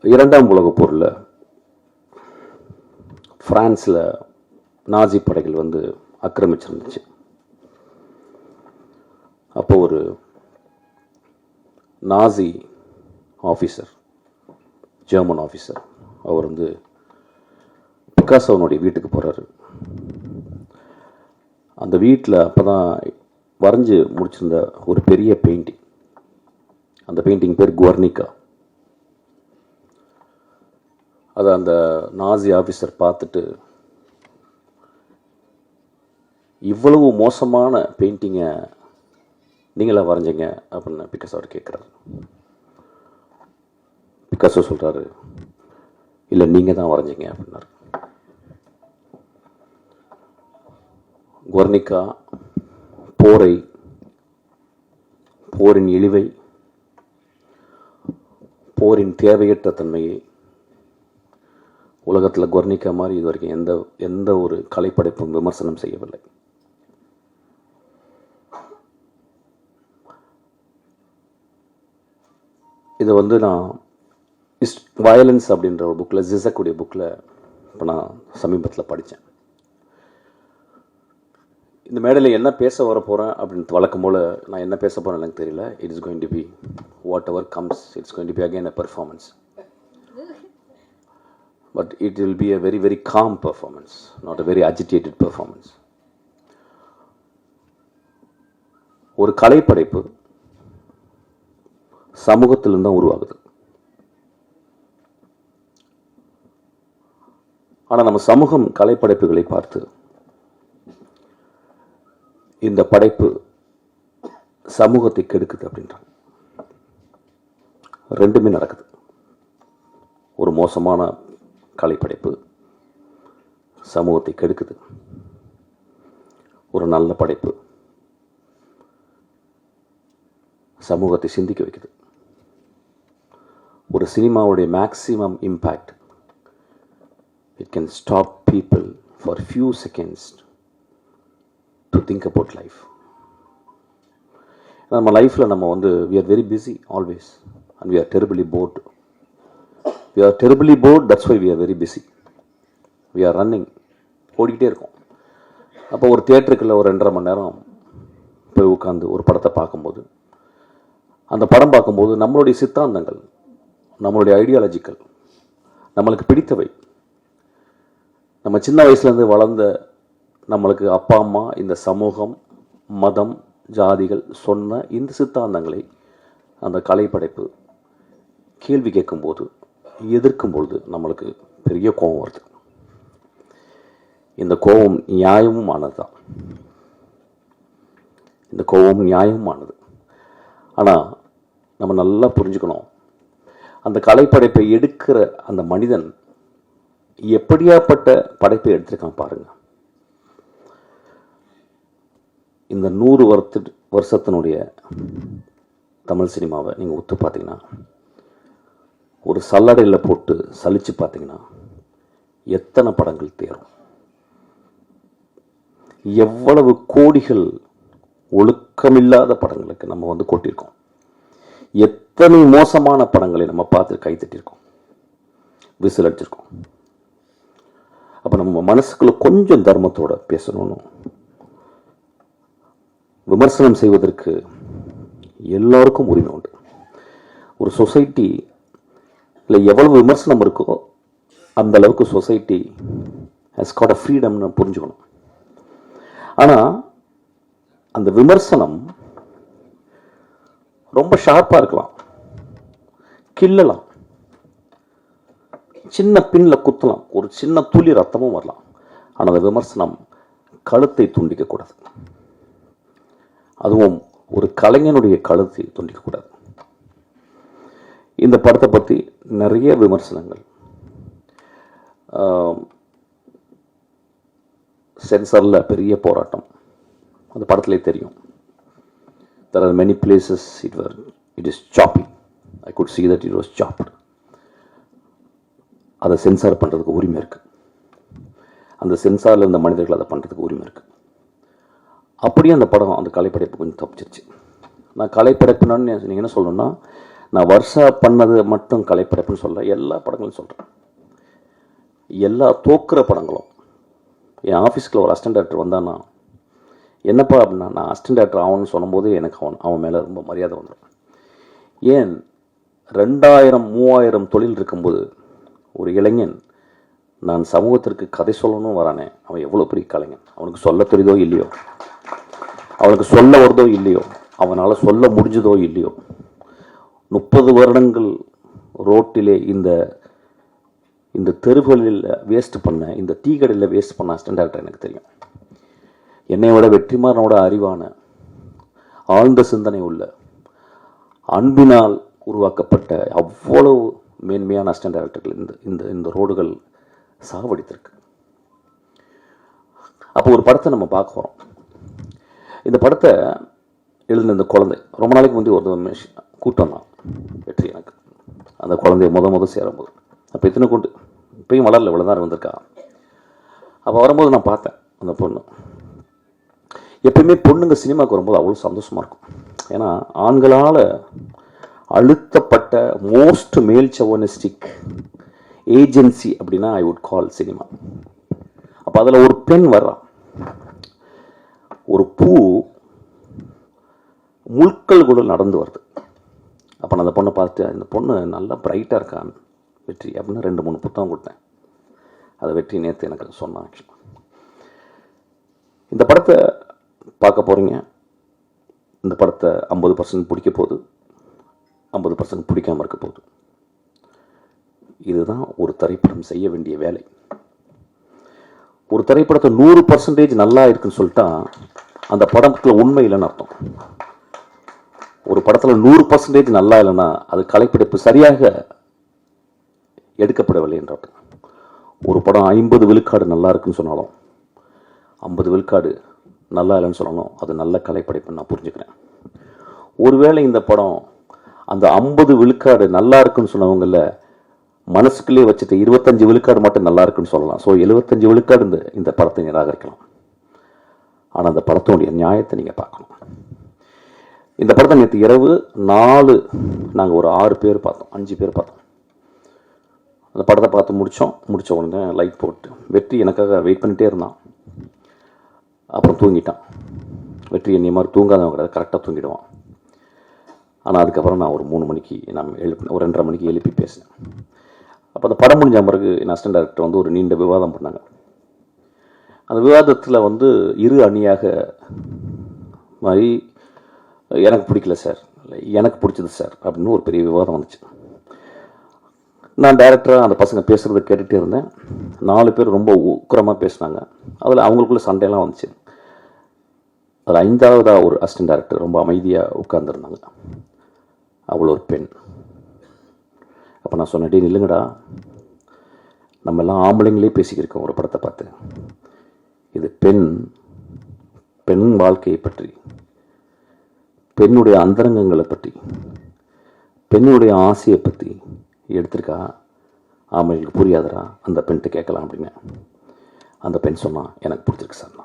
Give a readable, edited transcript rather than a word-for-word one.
இரண்டாம் உலகப் போரில் பிரான்ஸில் நாசி படைகள் வந்து ஆக்கிரமிச்சிருந்துச்சு. அப்போ ஒரு நாசி ஆஃபீஸர், ஜெர்மன் ஆஃபீஸர், அவர் வந்து பிக்காசோனுடைய வீட்டுக்கு போகிறாரு. அந்த வீட்டில் அப்போ தான் வரைஞ்சி முடிச்சிருந்த ஒரு பெரிய பெயிண்டிங், அந்த பெயிண்டிங் பேர் குவர்னிகா. அதை அந்த நாசி ஆஃபீஸர் பார்த்துட்டு, இவ்வளவு மோசமான பெயிண்டிங்கை நீங்களா வரைஞ்சிங்க அப்படின்னு பிக்காசோ அவர் கேட்குறாரு. பிக்காசோ சொல்கிறாரு, இல்லை நீங்கள் தான் வரைஞ்சிங்க அப்படின்னாரு. குவர்னிகா போரை, போரின் இழிவை, போரின் தேவையற்ற தன்மையை, உலகத்தில் குவர்னிகா மாதிரி இது வரைக்கும் எந்த ஒரு கலைப்படைப்பும் விமர்சனம் செய்யவில்லை. இதை வந்து நான் வயலன்ஸ் அப்படின்ற ஒரு புக்கில், ஜிசக்குடைய புக்கில் இப்போ நான் சமீபத்தில் படித்தேன். இந்த மேடையில் என்ன பேச வர போகிறேன் அப்படின்னு வழக்கம் போல் நான் என்ன பேச போகிறேன் எனக்கு தெரியல. It is going to be whatever comes, it's going to be again a performance. But it will be a very, very calm performance, not a very agitated performance. ஒரு கலைப்படைப்பு சமூகத்திலிருந்து தான் உருவாகுது. ஆனால் நம்ம சமூகம் கலைப்படைப்புகளை பார்த்து இந்த படைப்பு சமூகத்தை கெடுக்குது அப்படின்றாங்க. ரெண்டுமே நடக்குது. ஒரு மோசமான கலைப்படைப்பு சமூகத்தை கெடுக்குது, ஒரு நல்ல படைப்பு சமூகத்தை சிந்திக்க வைக்குது. ஒரு சினிமாவுடைய maximum impact, it can stop people for few seconds to think about life. நம்ம லைஃப்பில் நம்ம வந்து we are very busy always and we are terribly bored. We are terribly bored, that's why we are very busy. We are running, ஓடிக்கிட்டே இருக்கோம். அப்போ ஒரு தியேட்டருக்குள்ள ஒரு 2.5 மணி நேரம் போய் உட்காந்து ஒரு படத்தை பார்க்கும்போது, அந்த படம் பார்க்கும்போது நம்மளுடைய சித்தாந்தங்கள், நம்மளுடைய ஐடியாலஜிக்கல், நம்மளுக்கு பிடித்தவை, நம்ம சின்ன வயசுலேருந்து வளர்ந்த நம்மளுக்கு அப்பா அம்மா, இந்த சமூகம், மதம், ஜாதிகள் சொன்ன இந்த சித்தாந்தங்களை அந்த கலைப்படைப்பு கேள்வி கேட்கும்போது, எதிர்க்கும்பொழுது நம்மளுக்கு பெரிய கோபம் வருது. இந்த கோபம் நியாயமுமானது தான். இந்த கோபம் நியாயமானது. ஆனால் நம்ம நல்லா புரிஞ்சுக்கணும், அந்த கலைப்படைப்பை எடுக்கிற அந்த மனிதன் எப்படியாப்பட்ட படைப்பை எடுத்திருக்கான் பாருங்க. இந்த 100 வருஷத்தினுடைய தமிழ் சினிமாவை நீங்கள் ஒத்து பார்த்தீங்கன்னா, ஒரு சல்லடையில் போட்டு சலிச்சு பார்த்தீங்கன்னா எத்தனை படங்கள் தேரும், எவ்வளவு கோடிகள் ஒழுக்கமில்லாத படங்களுக்கு நம்ம வந்து கொட்டியிருக்கோம், எத்தனை மோசமான படங்களை நம்ம பார்த்து கைத்தட்டியிருக்கோம், விசில் அடிச்சிருக்கோம். அப்போ நம்ம மனசுக்குள்ள கொஞ்சம் தர்மத்தோட பேசணும்னு, விமர்சனம் செய்வதற்கு எல்லோருக்கும் உரிமை உண்டு. ஒரு சொசைட்டி இல்லை எவ்வளவு விமர்சனம் இருக்கோ அந்த அளவுக்கு சொசைட்டி ஹஸ் காட் அ ஃப்ரீடம்னு புரிஞ்சுக்கணும். ஆனால் அந்த விமர்சனம் ரொம்ப ஷார்ப்பாக இருக்கலாம், கிள்ளலாம், சின்ன பின்னில் குத்தலாம், ஒரு சின்ன துளி ரத்தமும் வரலாம். ஆனால் அந்த விமர்சனம் கழுத்தை துண்டிக்கக்கூடாது. அதுவும் ஒரு கலைஞனுடைய கழுத்தை துண்டிக்கக்கூடாது. இந்த படத்தை பற்றி நிறைய விமர்சனங்கள், சென்சாரில் பெரிய போராட்டம், அந்த படத்திலே தெரியும். There are many places it is choppy. I could see that it was chopped. அதை சென்சார் பண்ணுறதுக்கு உரிமை இருக்குது. அந்த சென்சாரில் இருந்த மனிதர்கள் அதை பண்ணுறதுக்கு உரிமை இருக்குது. அப்படியே அந்த படம், அந்த கலைப்படைப்பு கொஞ்சம் தப்பிச்சிருச்சு. நான் கலைப்படைப்புனான்னு நீங்கள் என்ன சொல்லணும்னா, நான் வருஷா பண்ணது மட்டும் கலைப்படைப்புன்னு சொல்ல, எல்லா படங்களும் சொல்கிறேன். எல்லா தோக்குற படங்களும். என் ஆஃபீஸ்க்குள்ள ஒரு அசிஸ்டன்ட் டைரக்டர் வந்தான்னா, என்னப்பா அப்படின்னா, நான் அசிஸ்டன்ட் டைரக்டர் ஆகணும்னு சொல்லும்போது எனக்கு அவன் மேலே ரொம்ப மரியாதை வந்துடும். ஏன் 2000 3000 தொழில் இருக்கும்போது ஒரு இளைஞன் நான் சமூகத்திற்கு கதை சொல்லணும் வரானே, அவன் எவ்வளோ பெரிய கலைஞன். அவனுக்கு சொல்ல தெரியுதோ இல்லையோ, அவனுக்கு சொல்ல வருதோ இல்லையோ, அவனால் சொல்ல முடிஞ்சதோ இல்லையோ, 30 வருடங்கள் ரோட்டிலே இந்த தெருவுகளில் வேஸ்ட் பண்ண, இந்த டீ கடையில் வேஸ்ட் பண்ண அசிஸ்டன்ட் டைரக்டர் எனக்கு தெரியும். என்னை விட வெற்றிமாறனோட அறிவான, ஆழ்ந்த சிந்தனை உள்ள, அன்பினால் உருவாக்கப்பட்ட அவ்வளவு மேன்மையான அசிஸ்டன்ட் டைரக்டர்கள் இந்த ரோடுகள் சாவடித்திருக்கு. அப்போ ஒரு படத்தை நம்ம பார்க்க போகிறோம். இந்த படத்தை எழுதின இந்த குழந்தை ரொம்ப நாளைக்கு முந்தைய ஒரு கூட்டம் தான் வெற்றி. எனக்கு அந்த குழந்தைய முத சேரும்போது அப்போ இத்தனை கொண்டு இப்பயும் வளரல, இவ்வளோதான் வந்திருக்கா. அப்போ வரும்போது நான் பார்த்தேன் அந்த பொண்ணு. எப்பயுமே பொண்ணுங்க சினிமாவுக்கு வரும்போது அவ்வளோ சந்தோஷமாக இருக்கும். ஏன்னா ஆண்களால் அழுத்தப்பட்ட மோஸ்ட் மேல் செவனிஸ்டிக் ஏஜென்சி அப்படின்னா ஐ வுட் கால் சினிமா. அப்போ அதில் ஒரு பெண் வர்றான். ஒரு பூ முட்கள் கூட நடந்து வருது. அப்போ நான் அந்த பொண்ணை பார்த்து, இந்த பொண்ணு நல்லா பிரைட்டாக இருக்கான் வெற்றி அப்படின்னு 2-3 புத்தகம் கொடுத்தேன். அதை வெற்றி நேற்று எனக்கு சொன்னான். இந்த படத்தை பார்க்க போகிறீங்க. இந்த படத்தை 50% பிடிக்க போகுது, 50% பிடிக்காமல் இருக்க போகுது. இதுதான் ஒரு திரைப்படம் செய்ய வேண்டிய வேலை. ஒரு திரைப்படத்தை 100% நல்லா இருக்குன்னு சொல்லிட்டா அந்த படத்தில் உண்மை இல்லைன்னு அர்த்தம். ஒரு படத்தில் 100% நல்லா இல்லைன்னா அது கலைப்படைப்பு சரியாக எடுக்கப்படவில்லை என்ற அர்த்தம். ஒரு படம் 50 விழுக்காடு நல்லா இருக்குன்னு சொன்னாலும் 50 விழுக்காடு நல்லா இல்லைன்னு சொல்லணும், அது நல்ல கலைப்படைப்புன்னு நான் புரிஞ்சுக்கிறேன். ஒருவேளை இந்த படம் அந்த 50 விழுக்காடு நல்லா இருக்குன்னு சொன்னவங்கள மனசுக்குள்ளே வச்சுட்டு 25 விழுக்காடு மட்டும் நல்லா இருக்குன்னு சொல்லலாம். ஸோ 75 விழுக்காடு இந்த படத்தை நிராகரிக்கலாம். ஆனால் அந்த படத்தினுடைய நியாயத்தை நீங்கள் பார்க்கணும். இந்த படத்தை நேற்று இரவு நாங்கள் ஒரு 6 பேர் பார்த்தோம், 5 பேர் பார்த்தோம். அந்த படத்தை பார்த்து முடித்த உடனே லைட் போட்டு வெற்றி எனக்காக வெயிட் பண்ணிகிட்டே இருந்தான். அப்புறம் தூங்கிட்டான். வெற்றி என்னை மாதிரி தூங்காதவங்க கிடையாது, கரெக்டாக தூங்கிடுவான். ஆனால் அதுக்கப்புறம் நான் ஒரு 3 மணிக்கு ஒரு 2:30 மணிக்கு எழுப்பி பேசினேன். அப்போ அந்த படம் முடிஞ்ச பிறகு என் அசிஸ்டன்ட் டைரக்டர் ஒரு நீண்ட விவாதம் பண்ணாங்க. அந்த விவாதத்தில் இரு அணியாக மாதிரி எனக்கு பிடிக்கல சார், எனக்கு பிடிச்சது சார் அப்படின்னு ஒரு பெரிய விவாதம் வந்துச்சு. நான் டைரக்டராக அந்த பசங்க பேசுகிறத கேட்டுகிட்டே இருந்தேன். 4 பேர் ரொம்ப உக்கிரமாக பேசினாங்க. அதில் அவங்களுக்குள்ள சண்டையெல்லாம் வந்துச்சு. அதில் 5ஆவதாக ஒரு அசிஸ்டன்ட் டைரக்டர் ரொம்ப அமைதியாக உட்கார்ந்துருந்தாங்க. அவ்வளோ ஒரு பெண். அப்போ நான் சொன்னேன், நில்லுங்கடா, நம்ம எல்லாம் ஆம்பளைங்களே பேசிக்கிருக்கோம் ஒரு படத்தை பார்த்து. இது பெண் வாழ்க்கையை பற்றி, பெண்ணுடைய அந்தரங்கங்களை பற்றி, பெண்ணுடைய ஆசையை பற்றி எடுத்திருக்கா. ஆம்பளைங்களுக்கு புரியாதரா, அந்த பெண்கிட்ட கேட்கலாம் அப்படின்னு. அந்த பெண் சொன்னா, எனக்கு பிடிச்சிருக்கு சார்.